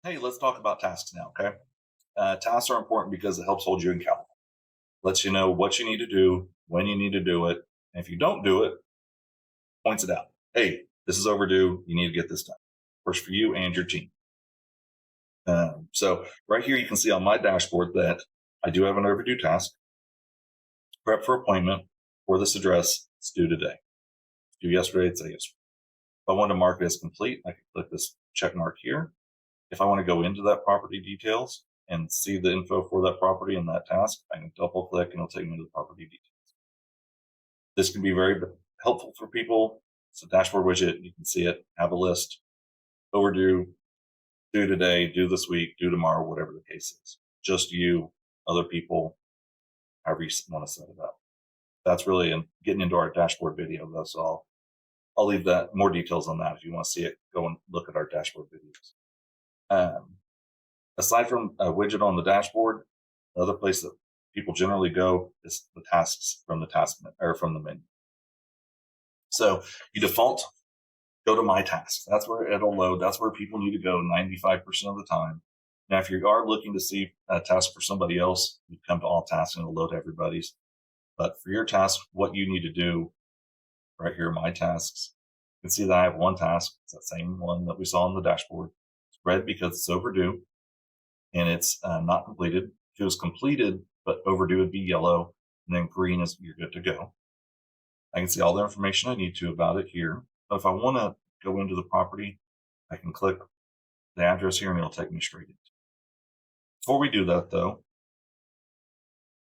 Hey, let's talk about tasks now, okay? Tasks are important because it helps hold you accountable. Lets you know what you need to do, when you need to do it. And if you don't do it, points it out. Hey, this is overdue. You need to get this done. First for you and your team. So right here, you can see on my dashboard that I do have an overdue task. Prep for appointment for this address. It's due today. It's due yesterday. It's yesterday. If I want to mark it as complete, I can click this check mark here. If I want to go into that property details and see the info for that property and that task, I can double click and it'll take me to the property details. This can be very helpful for people. It's a dashboard widget. You can see it, have a list, overdue, due today, due this week, due tomorrow, whatever the case is. Just you, other people, however you want to set it up. That's really getting into our dashboard video, though. So I'll leave that more details on that if you want to see it. Go and look at our dashboard videos. Um, Aside from a widget on the dashboard, the other place that people generally go is the tasks from the or from the menu. So you default, go to my tasks. That's where it'll load. That's where people need to go 95% of the time. Now, if you are looking to see a task for somebody else, you come to all tasks and it'll load everybody's. But for your task, what you need to do right here, my tasks, you can see that I have one task. It's that same one that we saw on the dashboard. It's red because it's overdue and it's not completed. If it was completed but overdue, would be yellow, and then green is you're good to go. I can see all the information I need to about it here. But if I want to go into the property, I can click the address here and it'll take me straight in. Before we do that though,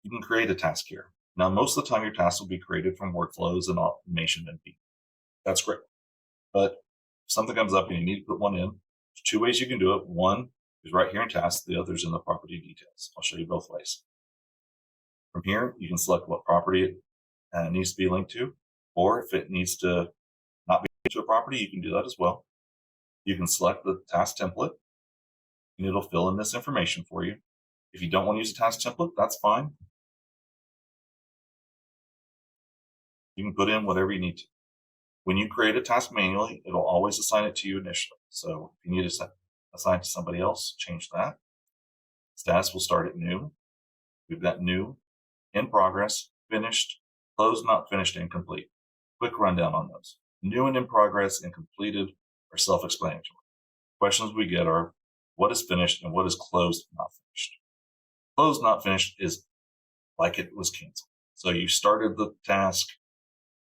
you can create a task here. Now, most of the time your tasks will be created from workflows and automation and people. That's great. But if something comes up and you need to put one in, there's two ways you can do it. One is right here in tasks, the other is in the property details. I'll show you both ways. From here, you can select what property it needs to be linked to, or if it needs to not be linked to a property, you can do that as well. You can select the task template, and it'll fill in this information for you. If you don't want to use a task template, that's fine. You can put in whatever you need to. When you create a task manually, it'll always assign it to you initially. So if you need to assign it to somebody else, change that. Status will start at new. We've got new, in progress, finished, closed, not finished, and complete. Quick rundown on those. New and in progress and completed are self-explanatory. Questions we get are what is finished and what is closed, not finished. Closed, not finished is like it was canceled. So you started the task,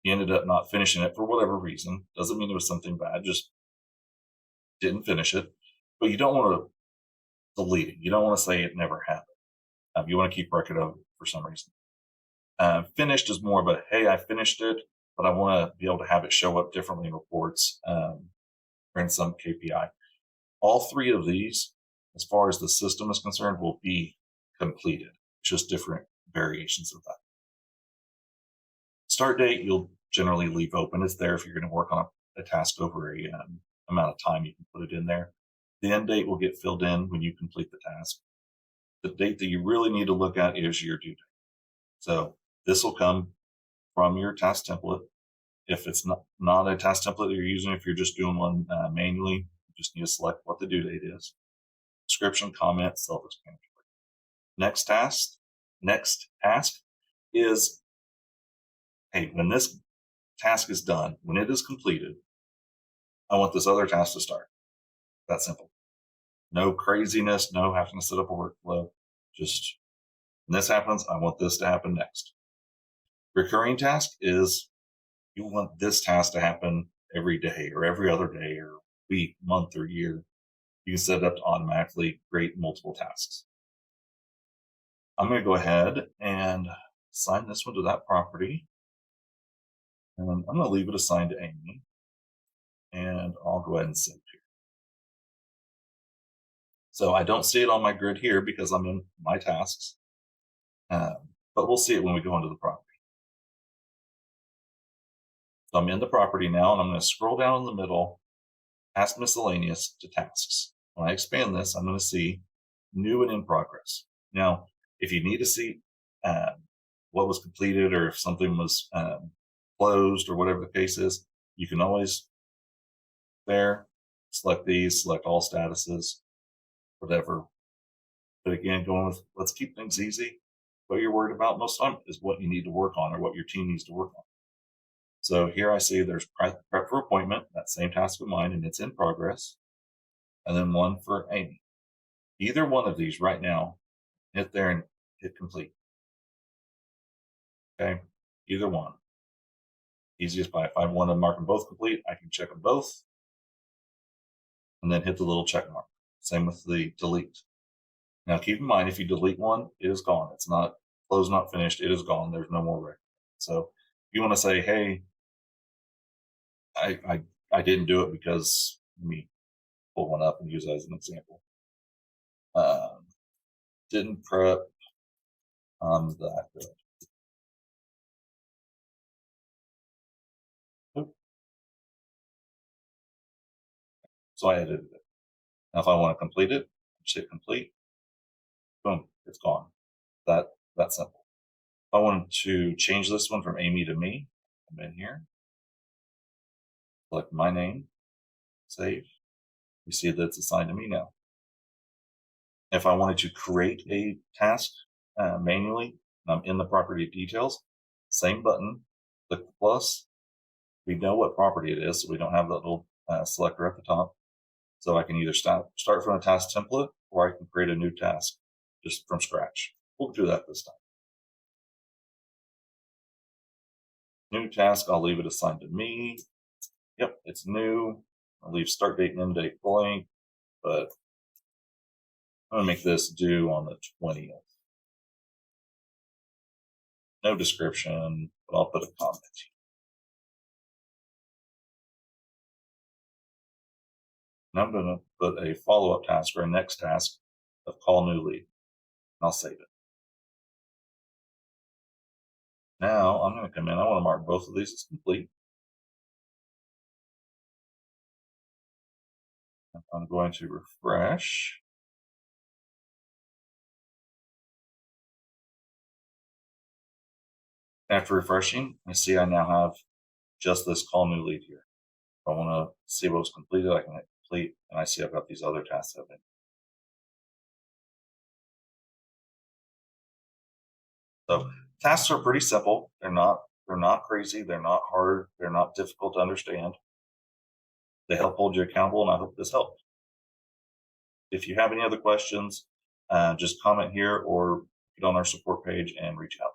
you ended up not finishing it for whatever reason. Doesn't mean it was something bad, just didn't finish it. But you don't want to delete it. You don't want to say it never happened. You want to keep record of it for some reason. Finished is more of a, hey, I finished it, but I want to be able to have it show up differently in reports or in some KPI. All three of these, as far as the system is concerned, will be completed. It's just different variations of that. Start date, you'll generally leave open. It's there if you're going to work on a task over a amount of time, you can put it in there. The end date will get filled in when you complete the task. The date that you really need to look at is your due date. So this will come from your task template. If it's not a task template that you're using, if you're just doing one manually, you just need to select what the due date is. Description, comment, self-explanatory. Next task is, hey, when this task is done, when it is completed, I want this other task to start. That simple. No craziness, no having to set up a workflow. Just when this happens, I want this to happen next. Recurring task is you want this task to happen every day or every other day or week, month, or year. You can set it up to automatically create multiple tasks. I'm going to go ahead and assign this one to that property. And I'm going to leave it assigned to Amy. And I'll go ahead and save here. So I don't see it on my grid here because I'm in my tasks. But we'll see it when we go into the property. So I'm in the property now, and I'm going to scroll down in the middle, past miscellaneous to tasks. When I expand this, I'm going to see new and in progress. Now, if you need to see what was completed or if something was closed or whatever the case is, you can always select these, select all statuses. whatever. But again, going with let's keep things easy. What you're worried about most of the time is what you need to work on or what your team needs to work on. So here I see there's prep for appointment, that same task of mine, and it's in progress. And then one for Amy. Either one of these right now, hit there and hit complete. Okay, either one. Easiest by if I want to mark them both complete, I can check them both and then hit the little check mark. Same with the delete. Now keep in mind, if you delete one, it is gone. It's not closed, not finished. It is gone. There's no more record. So if you want to say, hey, I didn't do it because, let me pull one up and use that as an example. Didn't prep on that good. So I edited it. Now if I want to complete it, just hit complete. Boom, it's gone. That simple. If I wanted to change this one from Amy to me, I'm in here. Select my name, save. You see that it's assigned to me now. If I wanted to create a task manually, and I'm in the property details, same button, click the plus. We know what property it is, so we don't have that little selector at the top. So I can either start from a task template, or I can create a new task just from scratch. We'll do that this time. New task, I'll leave it assigned to me. Yep, it's new. I'll leave start date and end date blank, but I'm gonna make this due on the 20th. No description, but I'll put a comment. And I'm gonna put a follow-up task or a next task of call new lead. I'll save it. Now I'm gonna come in, I wanna mark both of these as complete. I'm going to refresh. After refreshing, I see I now have just this call new lead here. If I want to see what was completed, I can hit complete, and I see I've got these other tasks open. So tasks are pretty simple. They're not crazy. They're not hard. They're not difficult to understand. They help hold you accountable, and I hope this helped. If you have any other questions, just comment here or get on our support page and reach out.